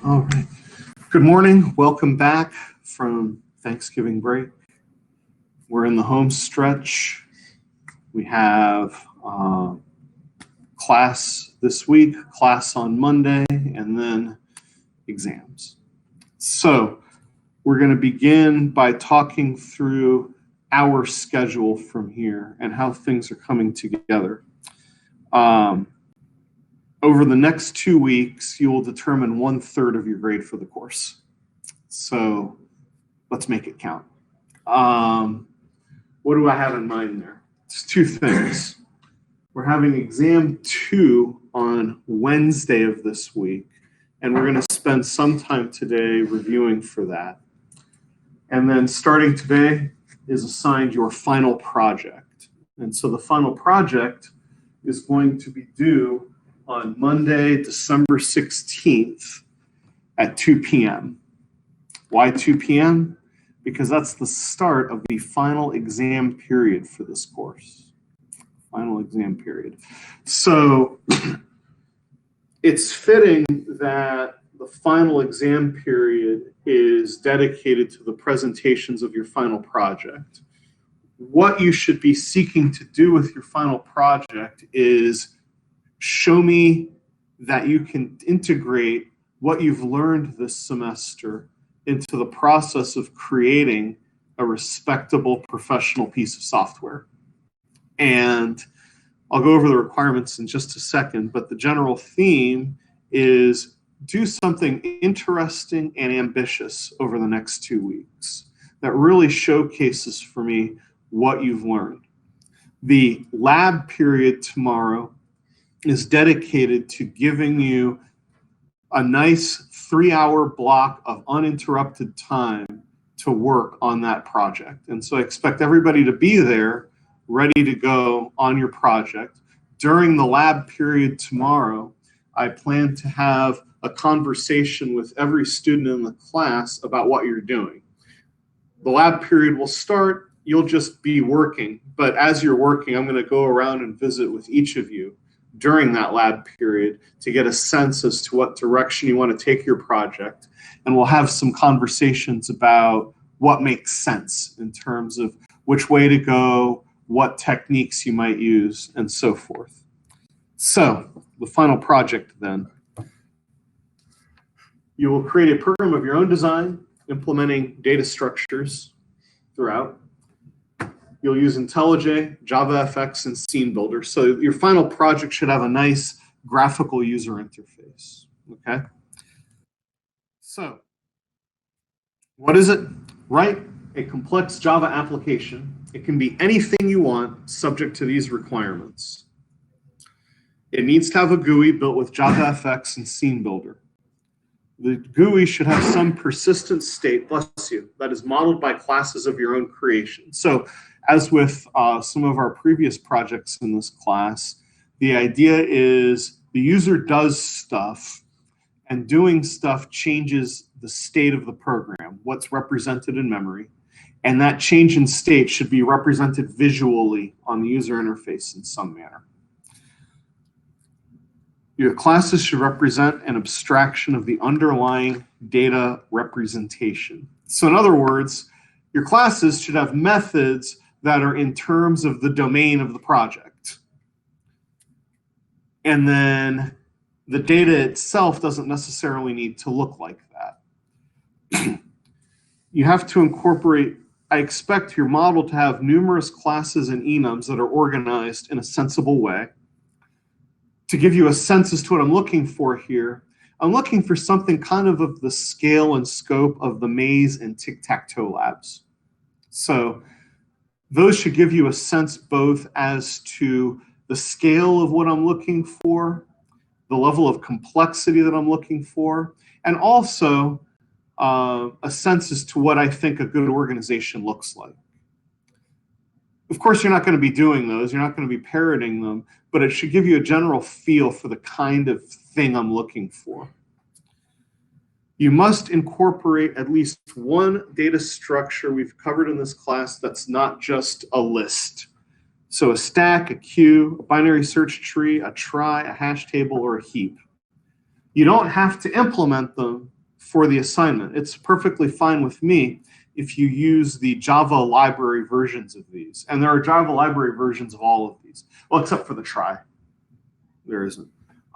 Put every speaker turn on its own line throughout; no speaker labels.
All right. Good morning. Welcome back from Thanksgiving break. We're in the home stretch. We have class this week, class on Monday, and then exams. So we're going to begin by talking through our schedule from here and how things are coming together. Over the next 2 weeks, you will determine 1/3 of your grade for the course. So let's make it count. What do I have in mind there? It's 2 things. We're having exam 2 on Wednesday of this week, and we're going to spend some time today reviewing for that. And then starting today is assigned your final project. And so the final project is going to be due on Monday, December 16th at 2 p.m. Why 2 p.m.? Because that's the start of the final exam period for this course. Final exam period. So it's fitting that the final exam period is dedicated to the presentations of your final project. What you should be seeking to do with your final project is show me that you can integrate what you've learned this semester into the process of creating a respectable professional piece of software. And I'll go over the requirements in just a second, but the general theme is do something interesting and ambitious over the next 2 weeks that really showcases for me what you've learned. The lab period tomorrow is dedicated to giving you a nice 3-hour block of uninterrupted time to work on that project. And so I expect everybody to be there, ready to go on your project. During the lab period tomorrow, I plan to have a conversation with every student in the class about what you're doing. The lab period will start, you'll just be working, but as you're working, I'm going to go around and visit with each of you during that lab period to get a sense as to what direction you want to take your project. And we'll have some conversations about what makes sense in terms of which way to go, what techniques you might use, and so forth. So the final project then. You will create a program of your own design, implementing data structures throughout. You'll use IntelliJ, JavaFX, and Scene Builder. So your final project should have a nice graphical user interface, okay? So what is it? Write a complex Java application. It can be anything you want, subject to these requirements. It needs to have a GUI built with JavaFX and Scene Builder. The GUI should have some persistent state, bless you, that is modeled by classes of your own creation. So as with some of our previous projects in this class, the idea is the user does stuff, and doing stuff changes the state of the program, what's represented in memory, and that change in state should be represented visually on the user interface in some manner. Your classes should represent an abstraction of the underlying data representation. So in other words, your classes should have methods that are in terms of the domain of the project. And then the data itself doesn't necessarily need to look like that. You have to incorporate, I expect your model to have numerous classes and enums that are organized in a sensible way. To give you a sense as to what I'm looking for here, I'm looking for something kind of the scale and scope of the maze and tic-tac-toe labs. So those should give you a sense both as to the scale of what I'm looking for, the level of complexity that I'm looking for, and also a sense as to what I think a good organization looks like. Of course, you're not going to be doing those. You're not going to be parroting them, but it should give you a general feel for the kind of thing I'm looking for. You must incorporate at least one data structure we've covered in this class that's not just a list. So a stack, a queue, a binary search tree, a trie, a hash table, or a heap. You don't have to implement them for the assignment. It's perfectly fine with me if you use the Java library versions of these. And there are Java library versions of all of these. Well, except for the trie. There isn't.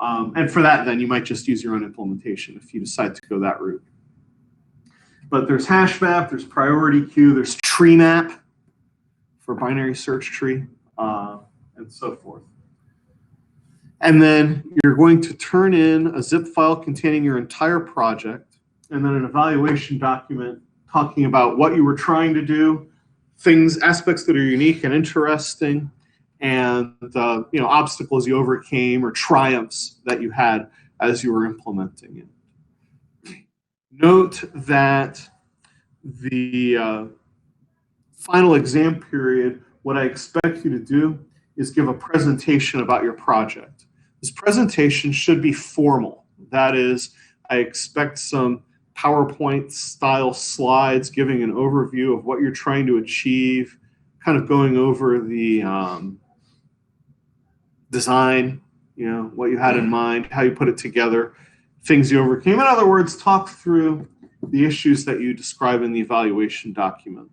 And for that, then, you might just use your own implementation if you decide to go that route. But there's hash map, there's priority queue, there's tree map for binary search tree, and so forth. And then you're going to turn in a zip file containing your entire project, and then an evaluation document talking about what you were trying to do, aspects that are unique and interesting, and obstacles you overcame or triumphs that you had as you were implementing it. Note that the final exam period, what I expect you to do is give a presentation about your project. This presentation should be formal. That is, I expect some PowerPoint style slides giving an overview of what you're trying to achieve, kind of going over the design, what you had in mind, how you put it together, things you overcame. In other words, talk through the issues that you describe in the evaluation document.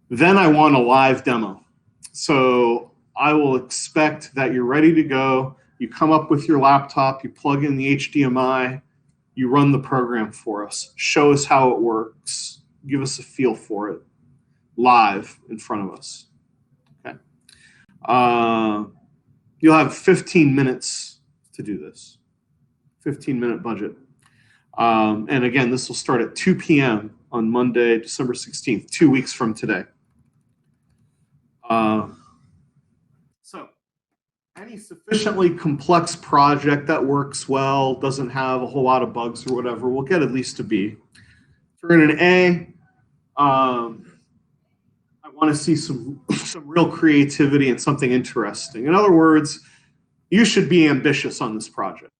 Then I want a live demo. So I will expect that you're ready to go. You come up with your laptop, you plug in the HDMI, you run the program for us. Show us how it works. Give us a feel for it live in front of us. Okay. You'll have 15 minutes to do this. 15-minute budget. And again, this will start at 2 p.m. on Monday, December 16th, 2 weeks from today. So any sufficiently complex project that works well, doesn't have a whole lot of bugs or whatever, will get at least a B. For an A, I want to see some real creativity and something interesting. In other words, you should be ambitious on this project.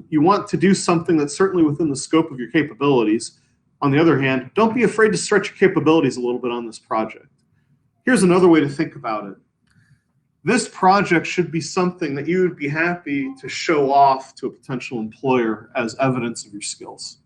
You want to do something that's certainly within the scope of your capabilities. On the other hand, don't be afraid to stretch your capabilities a little bit on this project. Here's another way to think about it. This project should be something that you would be happy to show off to a potential employer as evidence of your skills.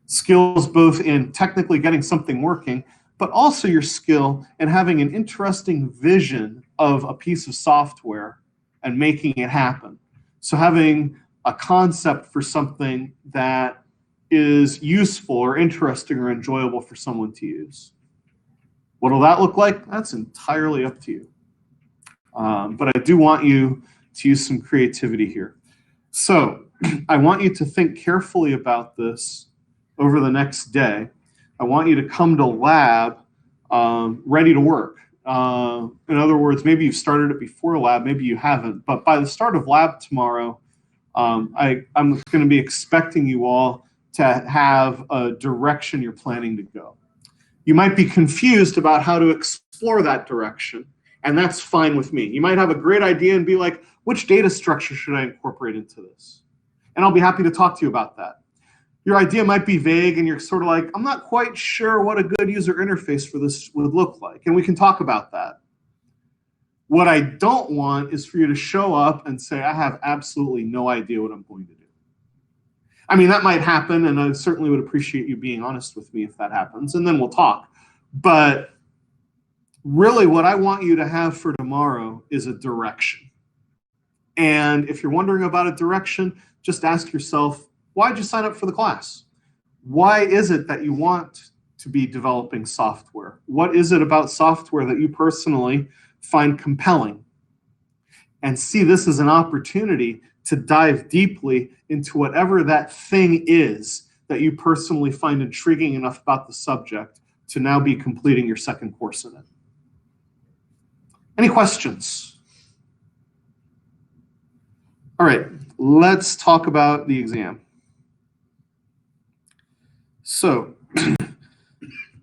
Skills both in technically getting something working, but also your skill in having an interesting vision of a piece of software and making it happen. So having a concept for something that is useful or interesting or enjoyable for someone to use. What'll that look like? That's entirely up to you. But I do want you to use some creativity here. So I want you to think carefully about this over the next day. I want you to come to lab ready to work. In other words, maybe you've started it before lab, maybe you haven't, but by the start of lab tomorrow, I'm going to be expecting you all to have a direction you're planning to go. You might be confused about how to explore that direction, and that's fine with me. You might have a great idea and be like, which data structure should I incorporate into this? And I'll be happy to talk to you about that. Your idea might be vague and you're sort of like, I'm not quite sure what a good user interface for this would look like, and we can talk about that. What I don't want is for you to show up and say, I have absolutely no idea what I'm going to do. I mean, that might happen, and I certainly would appreciate you being honest with me if that happens, and then we'll talk. But really what I want you to have for tomorrow is a direction. And if you're wondering about a direction, just ask yourself, why did you sign up for the class? Why is it that you want to be developing software? What is it about software that you personally find compelling? And see this as an opportunity to dive deeply into whatever that thing is that you personally find intriguing enough about the subject to now be completing your second course in it. Any questions? All right, let's talk about the exam. So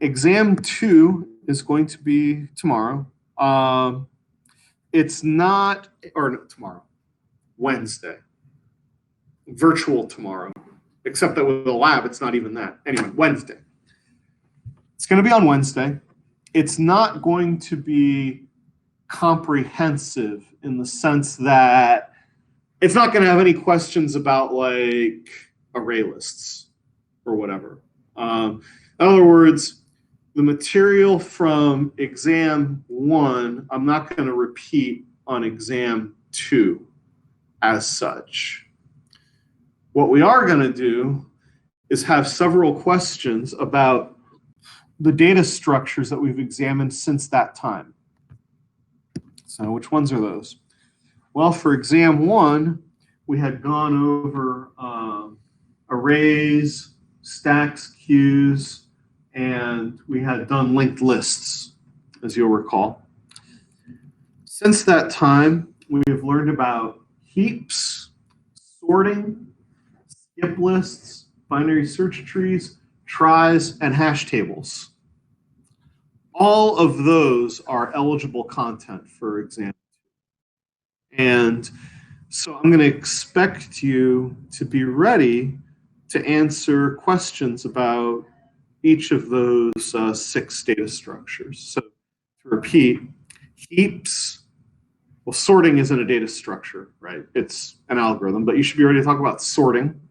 exam 2 is going to be tomorrow. It's not, or no, tomorrow, Wednesday. Virtual tomorrow, except that with the lab, it's not even that. Anyway, Wednesday. It's going to be on Wednesday. It's not going to be comprehensive in the sense that it's not going to have any questions about like array lists or whatever. In other words, the material from exam 1, I'm not going to repeat on exam 2 as such. What we are going to do is have several questions about the data structures that we've examined since that time. So which ones are those? Well, for exam 1, we had gone over arrays, stacks, queues, and we had done linked lists, as you'll recall. Since that time, we've learned about heaps, sorting, skip lists, binary search trees, tries, and hash tables. All of those are eligible content for exam. And so I'm going to expect you to be ready to answer questions about each of those 6 data structures. So to repeat, heaps, well, sorting isn't a data structure, right? It's an algorithm, but you should be ready to talk about sorting,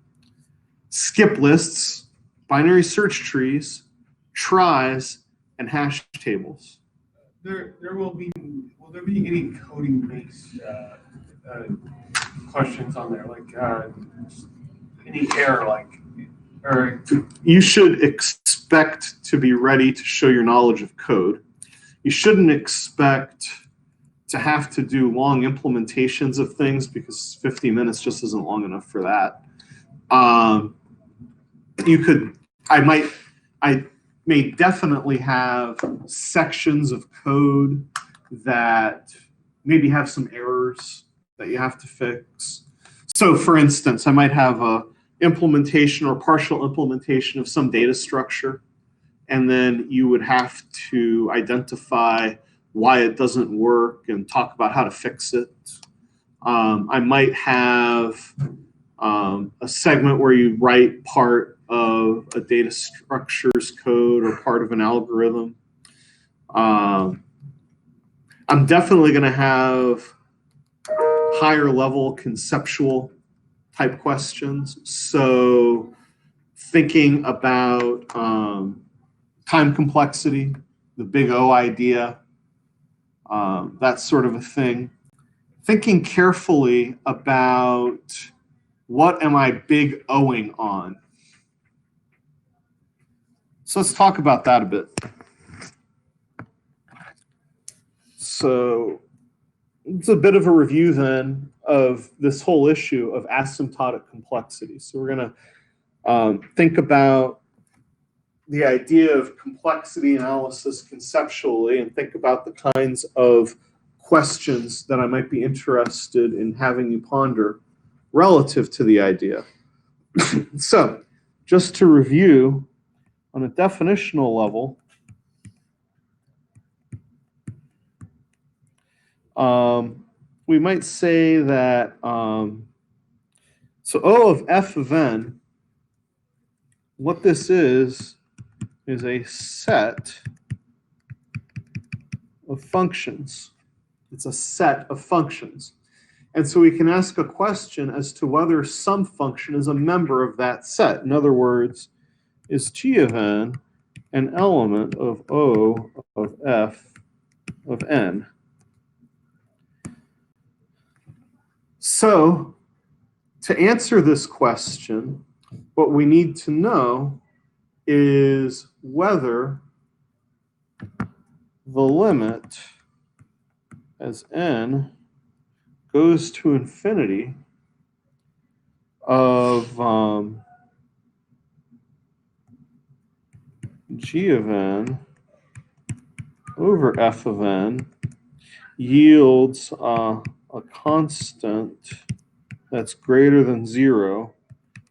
skip lists, binary search trees, tries, and hash tables.
Will there be any coding based questions on there, like any error, or
you should expect to be ready to show your knowledge of code. You shouldn't expect to have to do long implementations of things because 50 minutes just isn't long enough for that. I may definitely have sections of code that maybe have some errors that you have to fix. So for instance, I might have a implementation or partial implementation of some data structure, and then you would have to identify why it doesn't work and talk about how to fix it. I might have a segment where you write part of a data structures code or part of an algorithm. I'm definitely going to have higher level conceptual type questions. So thinking about time complexity, the big O idea, that sort of a thing. Thinking carefully about what am I big O'ing on? So let's talk about that a bit. So it's a bit of a review then of this whole issue of asymptotic complexity. So we're going to think about the idea of complexity analysis conceptually and think about the kinds of questions that I might be interested in having you ponder relative to the idea. So just to review on a definitional level, we might say that, so O of f of n, what this is a set of functions. It's a set of functions. And so we can ask a question as to whether some function is a member of that set. In other words, is G of n an element of O of f of n? So to answer this question, what we need to know is whether the limit as n goes to infinity of G of n over f of n yields a constant that's greater than 0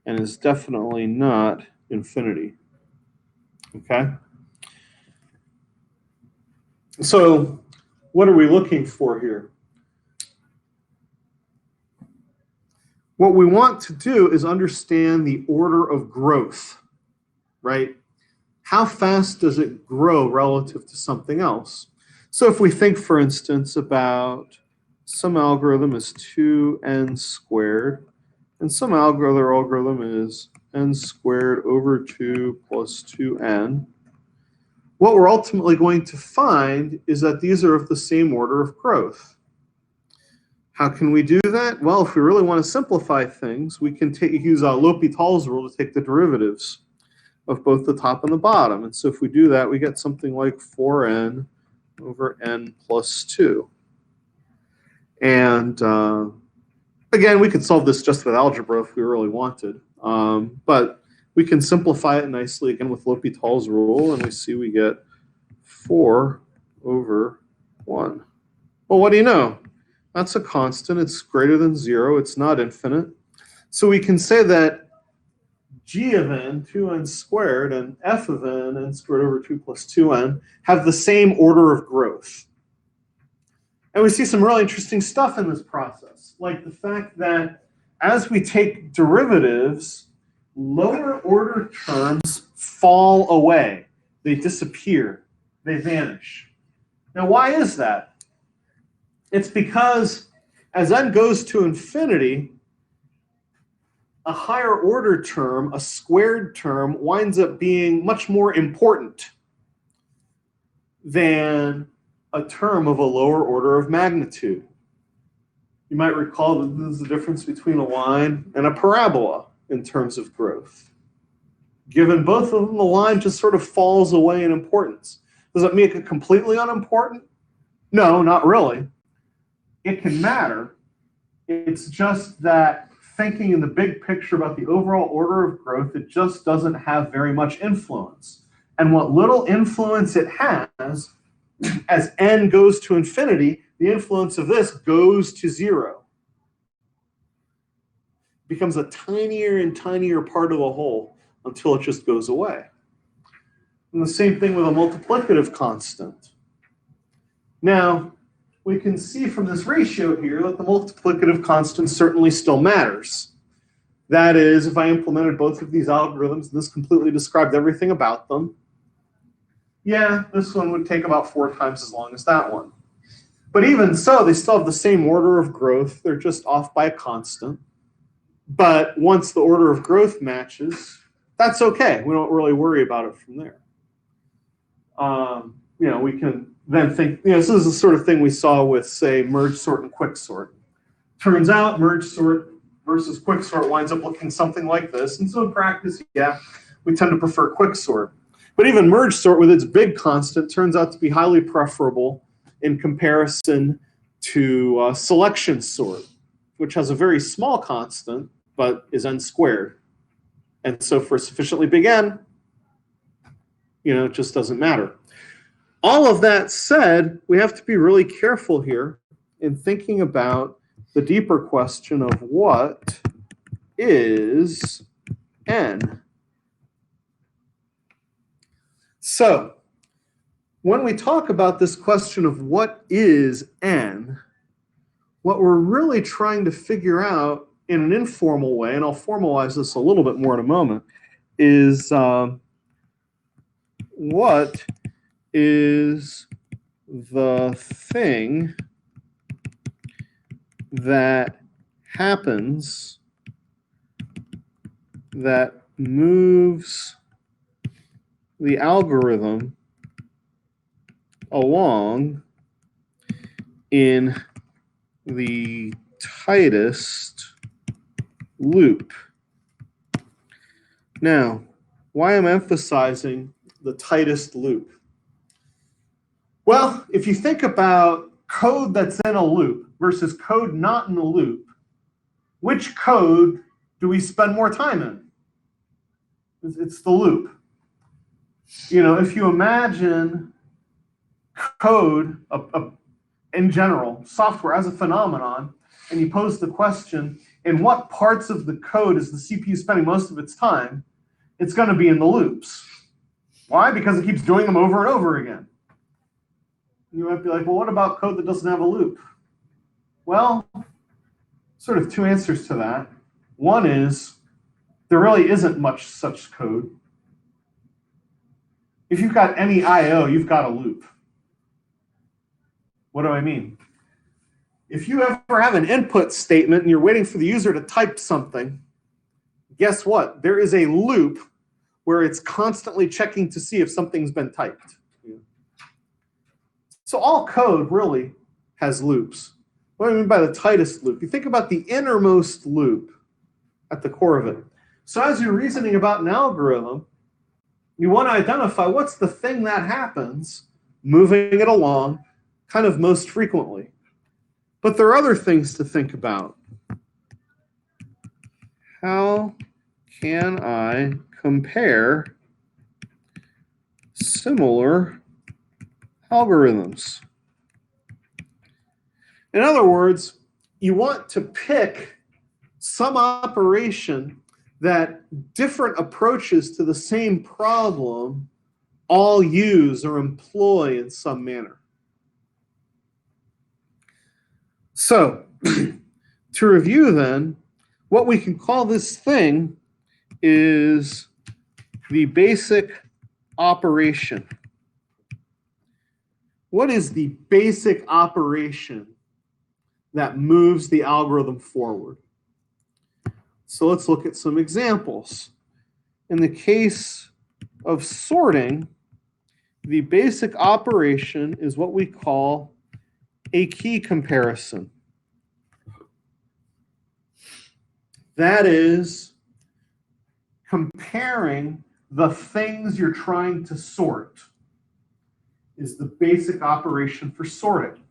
and is definitely not infinity. Okay? So what are we looking for here? What we want to do is understand the order of growth, right? How fast does it grow relative to something else? So if we think, for instance, about some algorithm is 2n squared, and some other algorithm is n squared over 2 plus 2n, what we're ultimately going to find is that these are of the same order of growth. How can we do that? Well, if we really want to simplify things, we can use L'Hopital's rule to take the derivatives of both the top and the bottom. And so if we do that, we get something like 4n over n plus 2. And again, we could solve this just with algebra if we really wanted. But we can simplify it nicely again with L'Hopital's rule, and we see we get 4 over 1. Well, what do you know? That's a constant. It's greater than 0. It's not infinite. So we can say that g of n, 2n squared, and f of n squared over 2 plus 2n, have the same order of growth. And we see some really interesting stuff in this process, like the fact that as we take derivatives, lower order terms fall away. They disappear. They vanish. Now, why is that? It's because as n goes to infinity, a higher order term, a squared term, winds up being much more important than a term of a lower order of magnitude. You might recall that this is the difference between a line and a parabola in terms of growth. Given both of them, the line just sort of falls away in importance. Does that make it completely unimportant? No, not really. It can matter. It's just that thinking in the big picture about the overall order of growth, it just doesn't have very much influence. And what little influence it has, as n goes to infinity, the influence of this goes to 0. It becomes a tinier and tinier part of the whole until it just goes away. And the same thing with a multiplicative constant. Now, we can see from this ratio here that the multiplicative constant certainly still matters. That is, if I implemented both of these algorithms, this completely described everything about them, yeah, this one would take about 4 times as long as that one. But even so, they still have the same order of growth. They're just off by a constant. But once the order of growth matches, that's okay. We don't really worry about it from there. We can then think, this is the sort of thing we saw with, say, merge sort and quick sort. Turns out merge sort versus quick sort winds up looking something like this. And so in practice, yeah, we tend to prefer quick sort. But even merge sort with its big constant turns out to be highly preferable in comparison to selection sort, which has a very small constant, but is n squared. And so for sufficiently big n, it just doesn't matter. All of that said, we have to be really careful here in thinking about the deeper question of what is n? So, when we talk about this question of what is n, what we're really trying to figure out in an informal way, and I'll formalize this a little bit more in a moment, is what is the thing that happens that moves the algorithm along in the tightest loop. Now, why I'm emphasizing the tightest loop? Well, if you think about code that's in a loop versus code not in a loop, which code do we spend more time in? It's the loop. If you imagine code in general, software as a phenomenon, and you pose the question, in what parts of the code is the CPU spending most of its time, it's going to be in the loops. Why? Because it keeps doing them over and over again. You might be like, well, what about code that doesn't have a loop? Well, sort of two answers to that. One is there really isn't much such code. If you've got any I/O, you've got a loop. What do I mean? If you ever have an input statement and you're waiting for the user to type something, guess what? There is a loop where it's constantly checking to see if something's been typed. So all code really has loops. What do I mean by the tightest loop? You think about the innermost loop at the core of it. So as you're reasoning about an algorithm, you want to identify what's the thing that happens moving it along kind of most frequently. But there are other things to think about. How can I compare similar algorithms? In other words, you want to pick some operation that different approaches to the same problem all use or employ in some manner. So, to review then, what we can call this thing is the basic operation. What is the basic operation that moves the algorithm forward? So let's look at some examples. In the case of sorting, the basic operation is what we call a key comparison. That is comparing the things you're trying to sort is the basic operation for sorting.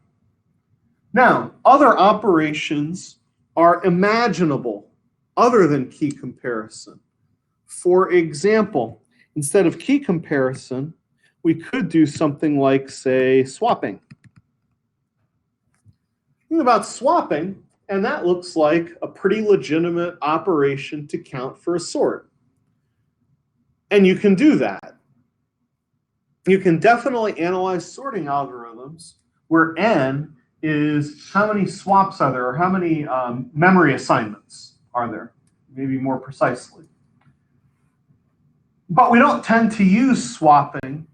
Now, other operations are imaginable other than key comparison. For example, instead of key comparison, we could do something like, say, swapping. Think about swapping, and that looks like a pretty legitimate operation to count for a sort. And you can do that. You can definitely analyze sorting algorithms where n is how many swaps are there, or how many memory assignments are there, maybe more precisely. But we don't tend to use swapping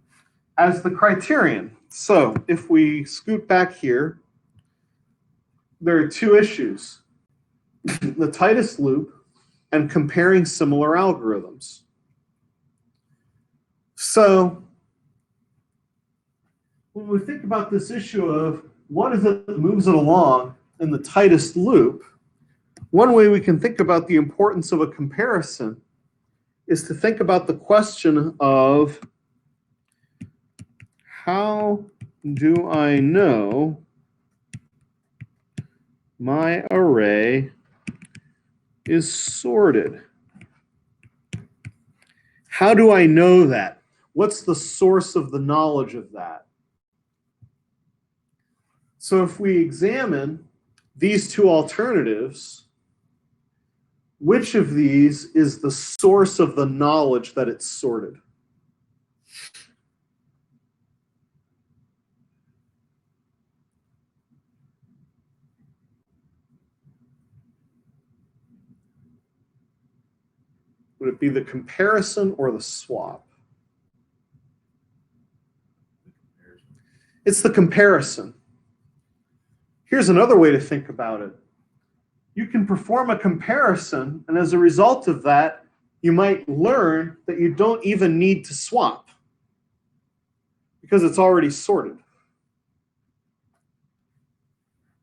as the criterion. So if we scoot back here, there are two issues: the tightest loop and comparing similar algorithms. So when we think about this issue of what is it that moves it along in the tightest loop, one way we can think about the importance of a comparison is to think about the question of how do I know my array is sorted? How do I know that? What's the source of the knowledge of that? So if we examine these two alternatives, which of these is the source of the knowledge that it's sorted? Would it be the comparison or the swap? It's the comparison. Here's another way to think about it. You can perform a comparison, and as a result of that, you might learn that you don't even need to swap because it's already sorted.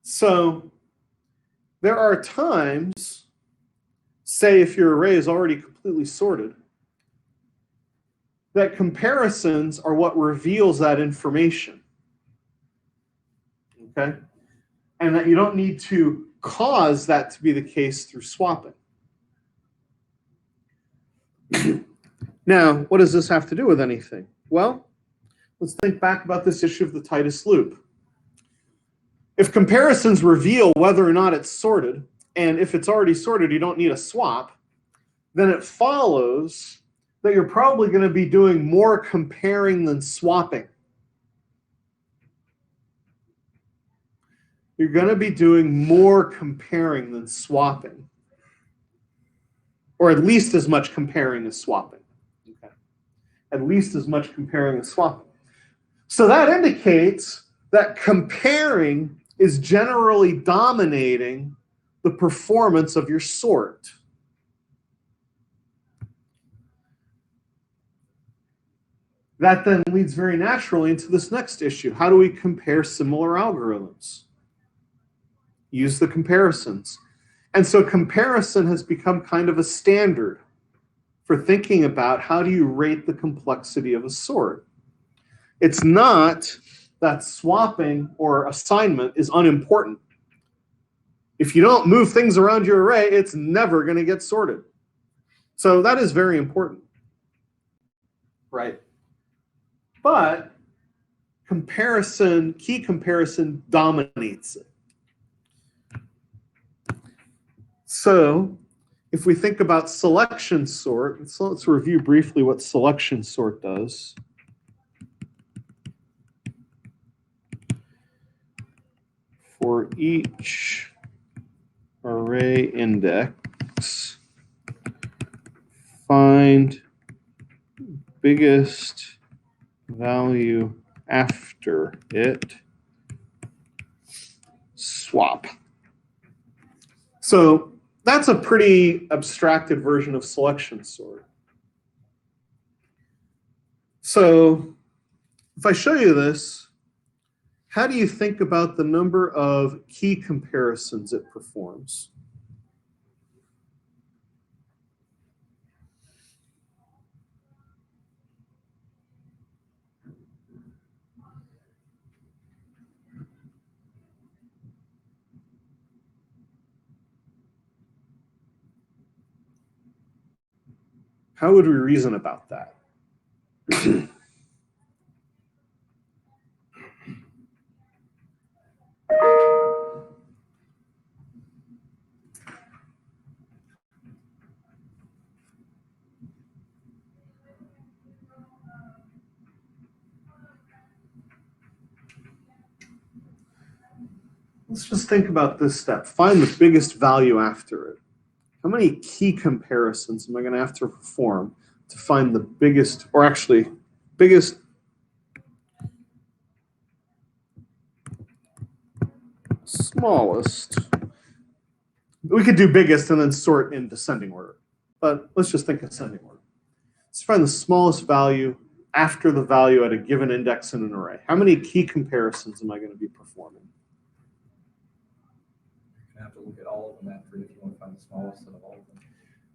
So there are times, say if your array is already completely sorted, that comparisons are what reveals that information. Okay? And that you don't need to cause that to be the case through swapping. Now, what does this have to do with anything? Well, let's think back about this issue of the tightest loop. If comparisons reveal whether or not it's sorted, and if it's already sorted, you don't need a swap, then it follows that you're probably going to be doing more comparing than swapping. You're going to be doing more comparing than swapping, or at least as much comparing as swapping. Okay. At least as much comparing as swapping. So that indicates that comparing is generally dominating the performance of your sort. That then leads very naturally into this next issue. How do we compare similar algorithms? Use the comparisons. And so comparison has become kind of a standard for thinking about how do you rate the complexity of a sort. It's not that swapping or assignment is unimportant. If you don't move things around your array, it's never going to get sorted. So that is very important, right? But comparison, key comparison dominates it. So if we think about selection sort, so let's review briefly what selection sort does. For each array index, find biggest value after it, swap. So that's a pretty abstracted version of selection sort. So if I show you this, how do you think about the number of key comparisons it performs? How would we reason about that? Let's just think about this step. Find the biggest value after it. How many key comparisons am I going to have to perform to find the biggest, or actually biggest smallest? We could do biggest and then sort in descending order, but let's just think ascending order. Let's find the smallest value after the value at a given index in an array. How many key comparisons am I going to be performing?
You have to look at all of them after it if you want to find the smallest out of all of them.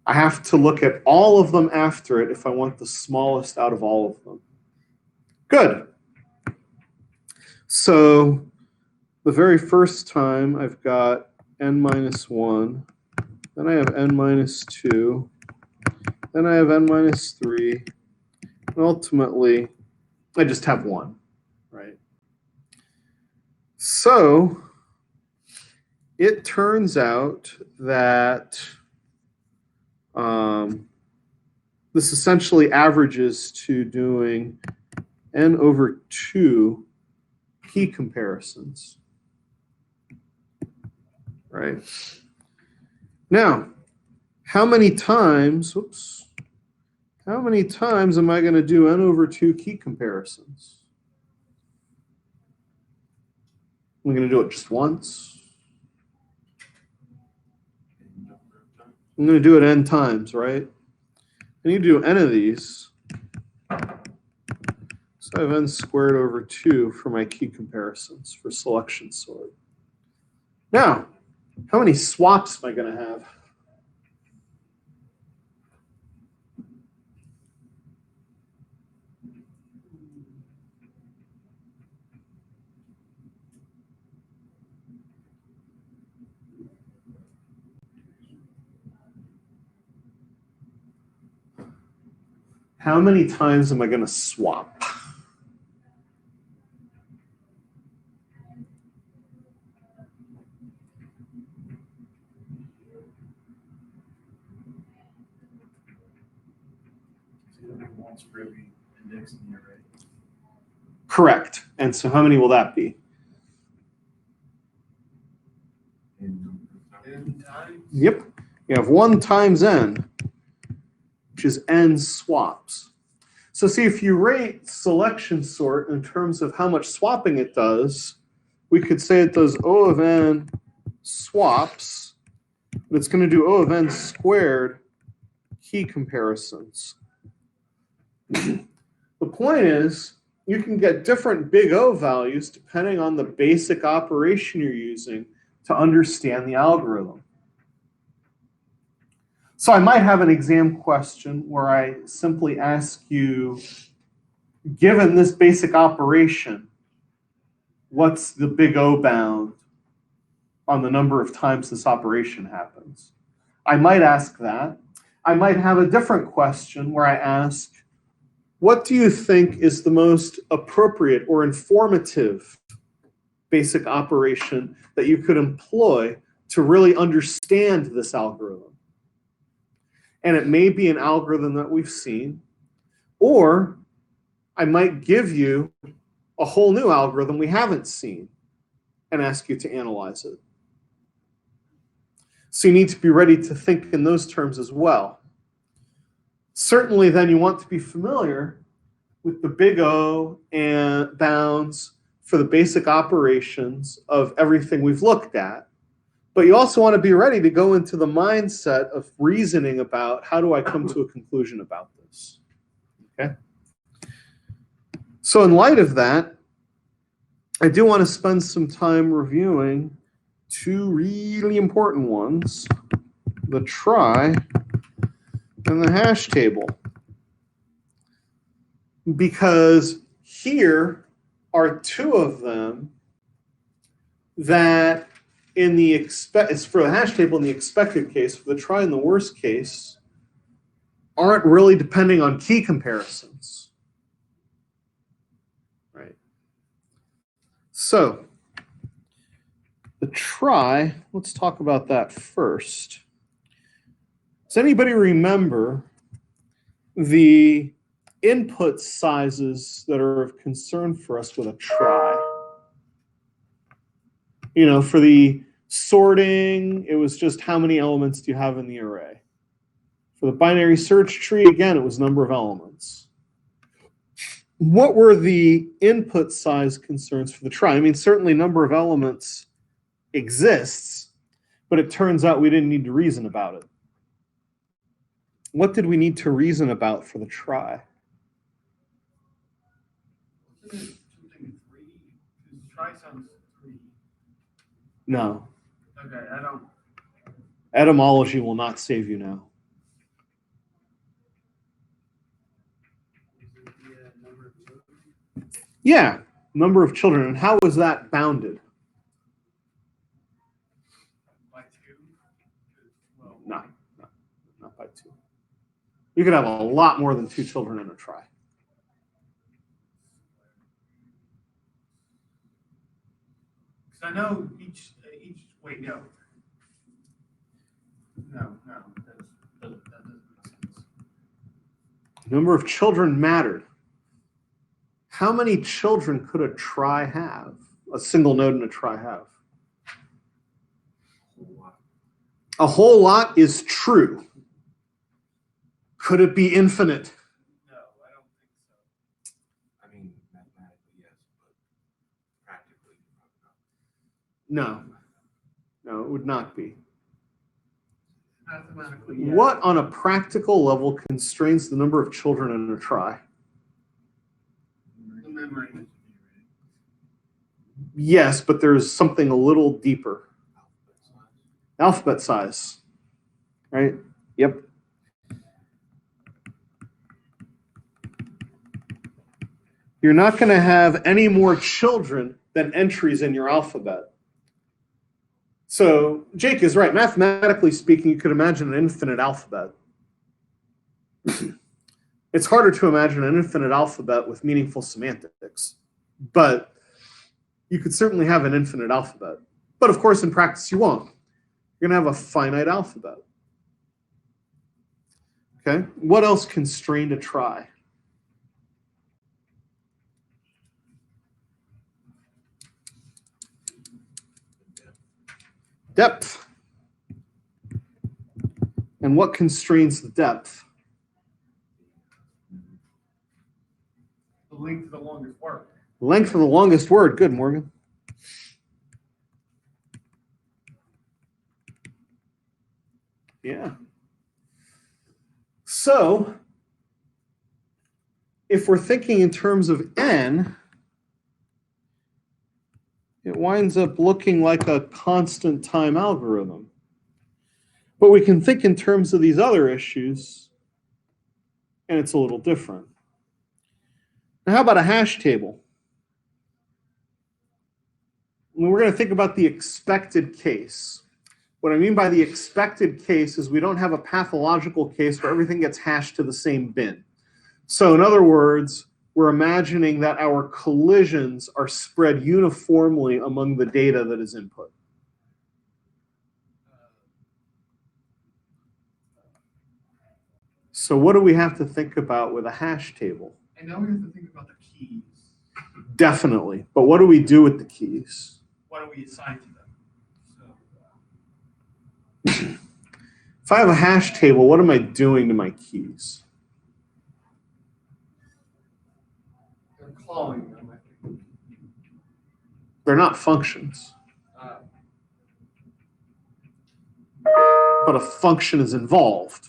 I have to look at all of them after it if I want the smallest out of all of them. Good. So the very first time I've got n minus 1, then I have n minus 2, then I have n minus 3, and ultimately I just have 1, right? So it turns out that this essentially averages to doing n over 2 key comparisons, right? Now, how many times am I going to do n over 2 key comparisons? I'm going to do it just once. I'm going to do it n times, right? I need to do n of these. So I have n squared over 2 for my key comparisons for selection sort. Now, how many swaps am I going to have? How many times am I going to swap?
once for every index in the array.
Correct. And so how many will that be?
N times?
Yep. You have 1 times n, which is n swaps. So see, if you rate selection sort in terms of how much swapping it does, we could say it does O of n swaps, but it's going to do O of n squared key comparisons. The point is, you can get different big O values depending on the basic operation you're using to understand the algorithm. So I might have an exam question where I simply ask you, given this basic operation, what's the big O bound on the number of times this operation happens? I might ask that. I might have a different question where I ask, what do you think is the most appropriate or informative basic operation that you could employ to really understand this algorithm? And it may be an algorithm that we've seen, or I might give you a whole new algorithm we haven't seen and ask you to analyze it. So you need to be ready to think in those terms as well. Certainly then you want to be familiar with the big O and bounds for the basic operations of everything we've looked at. But you also want to be ready to go into the mindset of reasoning about how do I come to a conclusion about this. Okay? So in light of that, I do want to spend some time reviewing 2 really important ones, the trie and the hash table. Because here are 2 of them that in the it's for the hash table in the expected case, for the trie in the worst case, aren't really depending on key comparisons. Right. So the trie, let's talk about that first. Does anybody remember the input sizes that are of concern for us with a trie? You know, for the sorting, it was just how many elements do you have in the array. For the binary search tree, again, it was number of elements. What were the input size concerns for the trie? I mean, certainly number of elements exists, but it turns out we didn't need to reason about it. What did we need to reason about for the trie?
Isn't it something 3? Because try sounds 3.
No.
Okay, I don't.
Etymology will not save you now.
Is it the number of children?
Yeah, number of children. And how was that bounded?
By 2? Well,
No, not by 2. You could have a lot more than 2 children in a trie.
because I know each. Wait, no. No, that doesn't make sense.
Number of children mattered. How many children could a trie have? A single node in a trie have? A whole lot is true. Could it be infinite?
No, I don't think so.
I mean, mathematically, yes, but practically,
No. No, it would not be.
Mathematically, yeah.
What on a practical level constrains the number of children in a trie?
The memory.
Yes, but there's something a little deeper. Alphabet size, right? Yep. You're not going to have any more children than entries in your alphabet. So Jake is right. Mathematically speaking, you could imagine an infinite alphabet. It's harder to imagine an infinite alphabet with meaningful semantics, but you could certainly have an infinite alphabet. But of course, in practice, you won't. You're going to have a finite alphabet. Okay, what else constrained a trie? Depth. And what constrains the depth?
The length of the longest word.
Length of the longest word. Good, Morgan. Yeah. So, if we're thinking in terms of n, it winds up looking like a constant time algorithm. But we can think in terms of these other issues, and it's a little different. Now, how about a hash table? We're going to think about the expected case. What I mean by the expected case is we don't have a pathological case where everything gets hashed to the same bin. So in other words, we're imagining that our collisions are spread uniformly among the data that is input. So what do we have to think about with a hash table?
And now we have to think about the keys.
Definitely. But what do we do with the keys?
What do we assign to them?
If I have a hash table, what am I doing to my keys?
They're calling them, I think.
They're not functions,
Uh,
but a function is involved.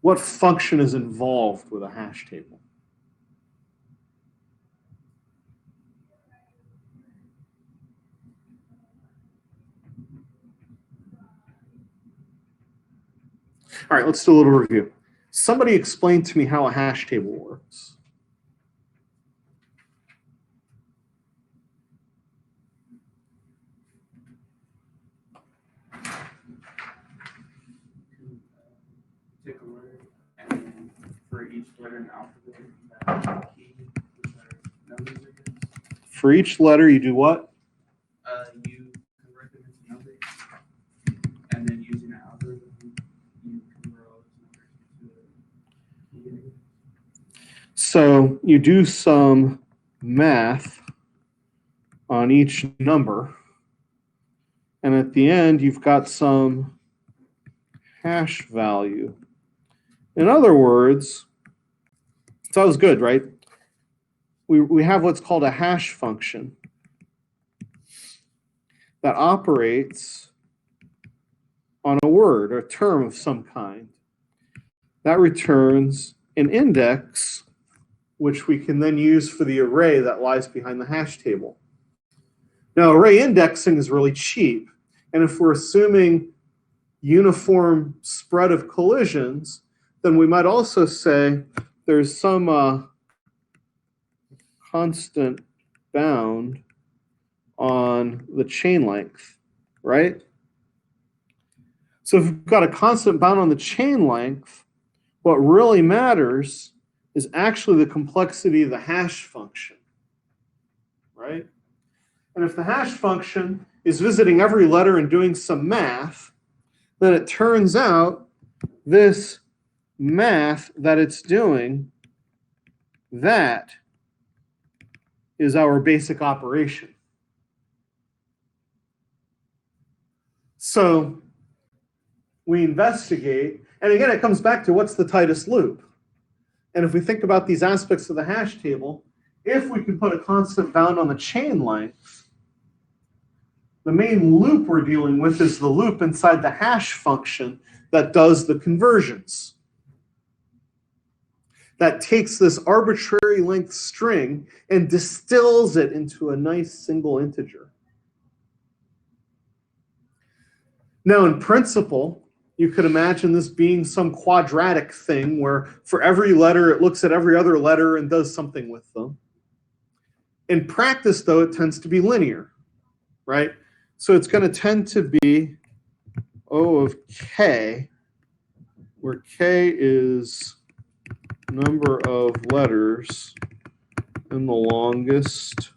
What function is involved with a hash table? All right, let's do a little review. Somebody explain to me how a hash table works.
Take a word, and for each letter in the alphabet, you have a key, which are numbers, I guess.
For each letter, you do what?
You convert them into numbers, and then using an algorithm, you convert all those numbers into.
So you do some math on each number, and at the end, you've got some hash value. In other words, so that was good, right? We have what's called a hash function that operates on a word or a term of some kind. That returns an index, which we can then use for the array that lies behind the hash table. Now, array indexing is really cheap. And if we're assuming uniform spread of collisions, then we might also say there's some constant bound on the chain length, right? So if we've got a constant bound on the chain length, what really matters is actually the complexity of the hash function, right? And if the hash function is visiting every letter and doing some math, then it turns out this math that it's doing, that is our basic operation. So we investigate, and again, it comes back to what's the tightest loop. And if we think about these aspects of the hash table, if we can put a constant bound on the chain length, the main loop we're dealing with is the loop inside the hash function that does the conversions. That takes this arbitrary length string and distills it into a nice single integer. Now, in principle, you could imagine this being some quadratic thing where for every letter, it looks at every other letter and does something with them. In practice, though, it tends to be linear, right? So it's going to tend to be O of k, where k is number of letters in the longest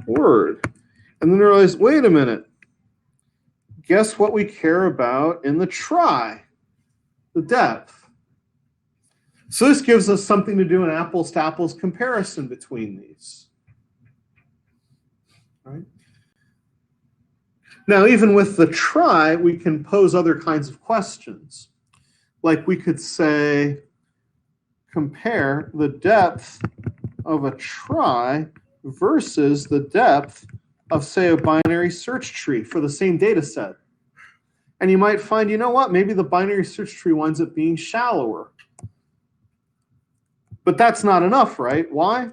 word. And then I realized, wait a minute. Guess what we care about in the trie? The depth. So this gives us something to do an apples to apples comparison between these. Right? Now, even with the try, we can pose other kinds of questions. Like we could say, compare the depth of a try versus the depth of, say, a binary search tree for the same data set. And you might find, you know what, maybe the binary search tree winds up being shallower. But that's not enough, right? Why?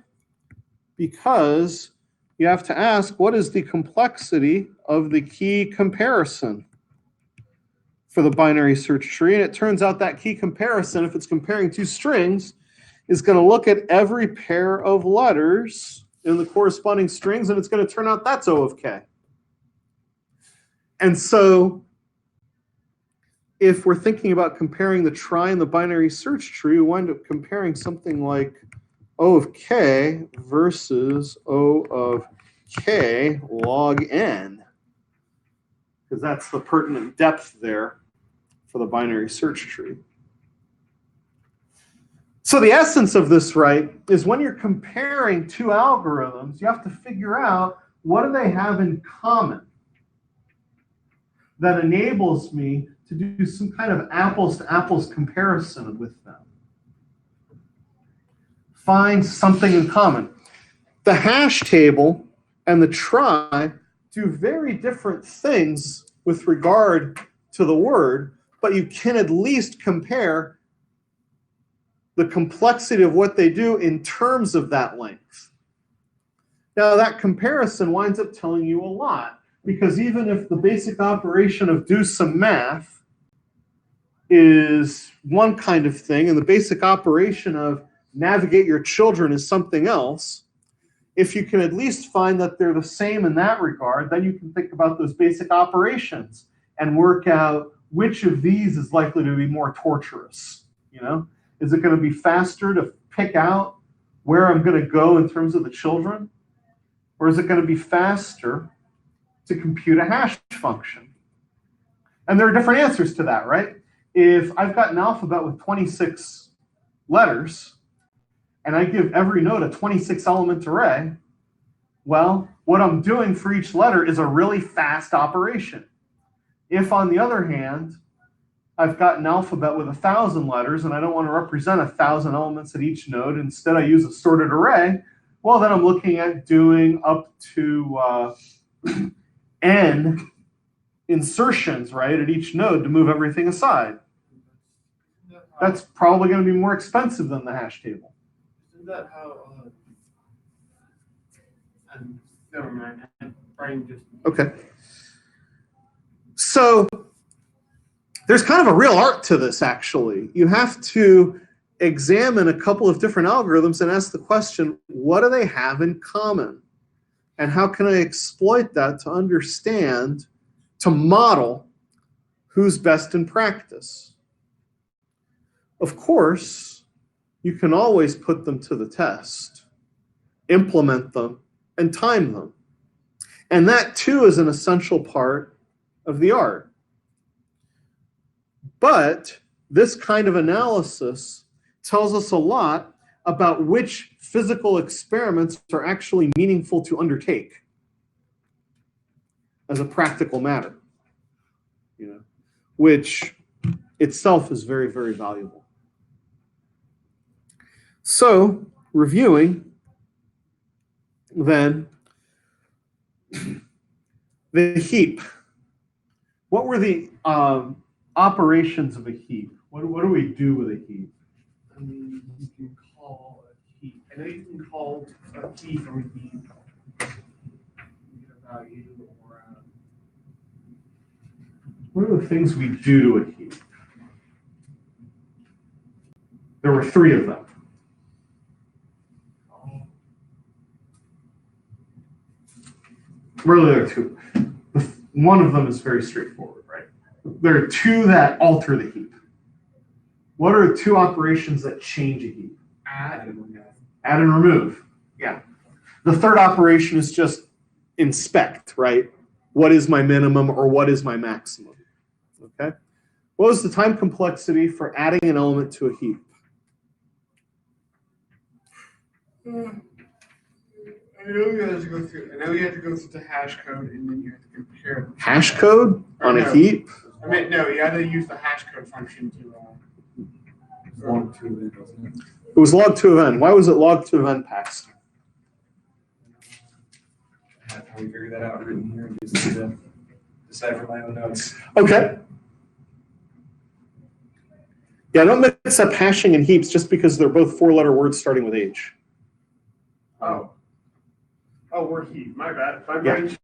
Because you have to ask, what is the complexity of the key comparison for the binary search tree? And it turns out that key comparison, if it's comparing two strings, is going to look at every pair of letters in the corresponding strings, and it's going to turn out that's O of K. And so if we're thinking about comparing the try and the binary search tree, we wind up comparing something like O of K versus O of K log N, because that's the pertinent depth there for the binary search tree. So the essence of this, right, is when you're comparing two algorithms, you have to figure out what do they have in common that enables me to do some kind of apples to apples comparison with them. Find something in common. The hash table and the try do very different things with regard to the word, but you can at least compare the complexity of what they do in terms of that length. Now that comparison winds up telling you a lot, because even if the basic operation of do some math is one kind of thing, and the basic operation of navigate your children is something else, if you can at least find that they're the same in that regard, then you can think about those basic operations and work out which of these is likely to be more torturous, you know? Is it going to be faster to pick out where I'm going to go in terms of the children? Or is it going to be faster to compute a hash function? And there are different answers to that, right? If I've got an alphabet with 26 letters, and I give every node a 26 element array, well, what I'm doing for each letter is a really fast operation. If, on the other hand, I've got an alphabet with 1,000 letters and I don't want to represent 1,000 elements at each node, instead I use a sorted array, well, then I'm looking at doing up to n insertions, right, at each node to move everything aside. That's probably going to be more expensive than the hash table.
Isn't that how, never mind, Brian just.
Okay. So there's kind of a real art to this, actually. You have to examine a couple of different algorithms and ask the question, what do they have in common? And how can I exploit that to understand, to model who's best in practice? Of course, you can always put them to the test, implement them, and time them. And that too is an essential part of the art. But this kind of analysis tells us a lot about which physical experiments are actually meaningful to undertake as a practical matter, you know, which itself is very, very valuable. So, reviewing, then, the heap. What were the operations of a heap? What do we do with a heap?
I mean, you can call a key. I know you can call a key from a heap. You get a value or
What are the things we do to a heap? There were 3 of them. Really, there are 2. One of them is very straightforward, right? There are 2 that alter the heap. What are 2 operations that change a heap?
add and remove.
Add and remove. Yeah. The third operation is just inspect, right? What is my minimum or what is my maximum? Okay. What was the time complexity for adding an element to a heap?
I know you have to go through. I know you have to go through the hash code, and then you have to compare them.
Hash code on a
No.
heap?
I mean, no, you have to use the hash code function to.
Log to event, wasn't it?
It was log to event. Why was it log to event passed?
How we figure that out written here and just need to decipher my own notes.
Okay. Yeah, don't mix up hashing and heaps just because they're both four-letter words starting with H.
Oh, we're heat. My bad. My
Yeah.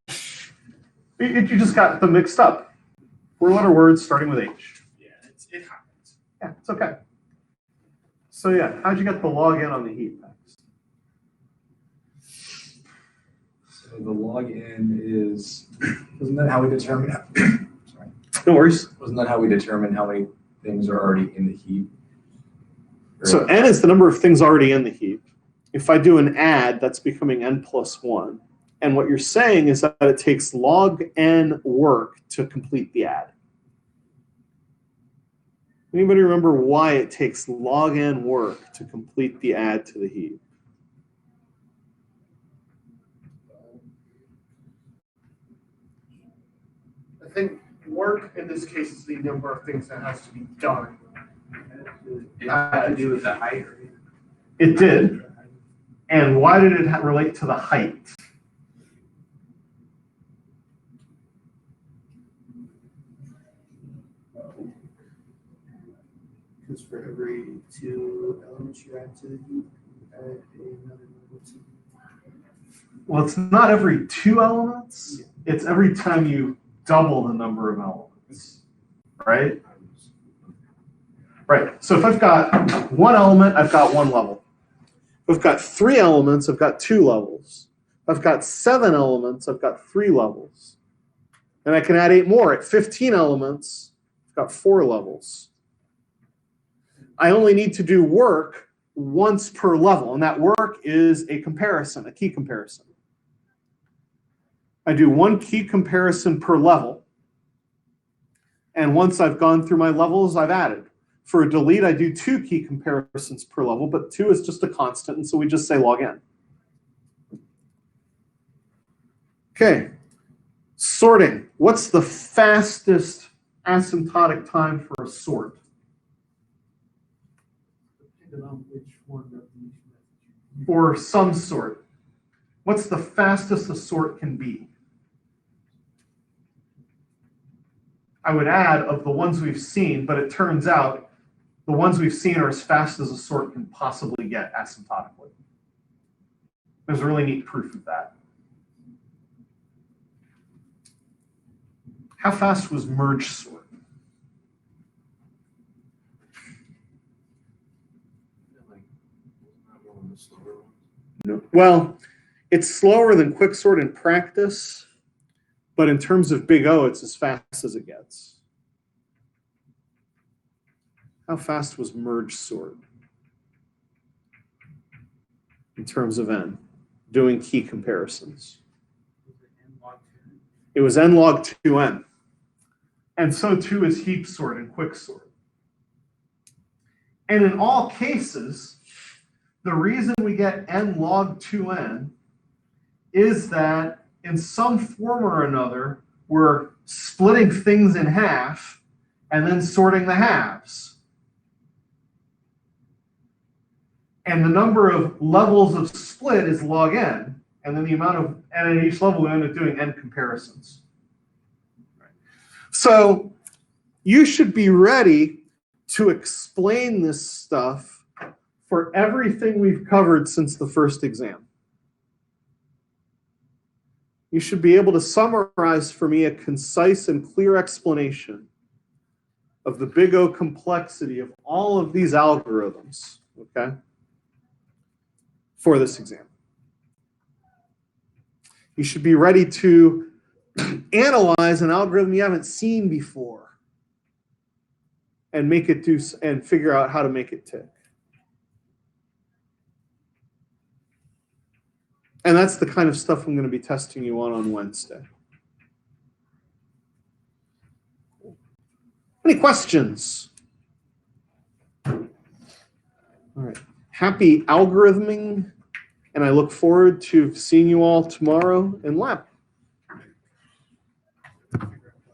brain.
You just got them mixed up. Four-letter words starting with H.
Yeah, it happens.
Yeah, it's okay. So yeah, how'd you get the log in on the heap next?
So the login is, wasn't that how we determine, sorry,
No worries.
wasn't that how we determine how many things are already in the heap?
So n is the number of things already in the heap. If I do an add, that's becoming n plus 1. And what you're saying is that it takes log n work to complete the add. Anybody remember why it takes log n work to complete the add to the heap?
I think work in this case is the number of things that has to be done.
It had to do with the height. Right?
It did. And why did it relate to the height?
Because for every 2 elements you add to the heap, add another number two.
Well, it's not every 2 elements. It's every time you double the number of elements, right? Right. So if I've got 1 element, I've got 1 level. If I've got 3 elements, I've got 2 levels. If I've got 7 elements, I've got 3 levels. And I can add 8 more. At 15 elements, I've got 4 levels. I only need to do work once per level, and that work is a comparison, a key comparison. I do 1 key comparison per level, and once I've gone through my levels, I've added. For a delete, I do 2 key comparisons per level, but 2 is just a constant, and so we just say log n. Okay, sorting. What's the fastest asymptotic time for a sort?
Depending on which one of these methods
Or some sort. What's the fastest a sort can be? I would add of the ones we've seen, but it turns out the ones we've seen are as fast as a sort can possibly get asymptotically. There's a really neat proof of that. How fast was merge sort? No. Well, it's slower than quicksort in practice, but in terms of big O, it's as fast as it gets. How fast was merge sort in terms of n, doing key comparisons? It was n log 2n. And so too is heap sort and quicksort. And in all cases, the reason we get n log 2n is that in some form or another, we're splitting things in half and then sorting the halves. And the number of levels of split is log n, and then the amount of n at each level, we end up doing n comparisons. So you should be ready to explain this stuff for everything we've covered since the first exam. You should be able to summarize for me a concise and clear explanation of the big O complexity of all of these algorithms, okay, for this exam. You should be ready to analyze an algorithm you haven't seen before and make it do and figure out how to make it tick. And that's the kind of stuff I'm going to be testing you on Wednesday. Any questions? All right. Happy algorithming And I look forward to seeing you all tomorrow in lab.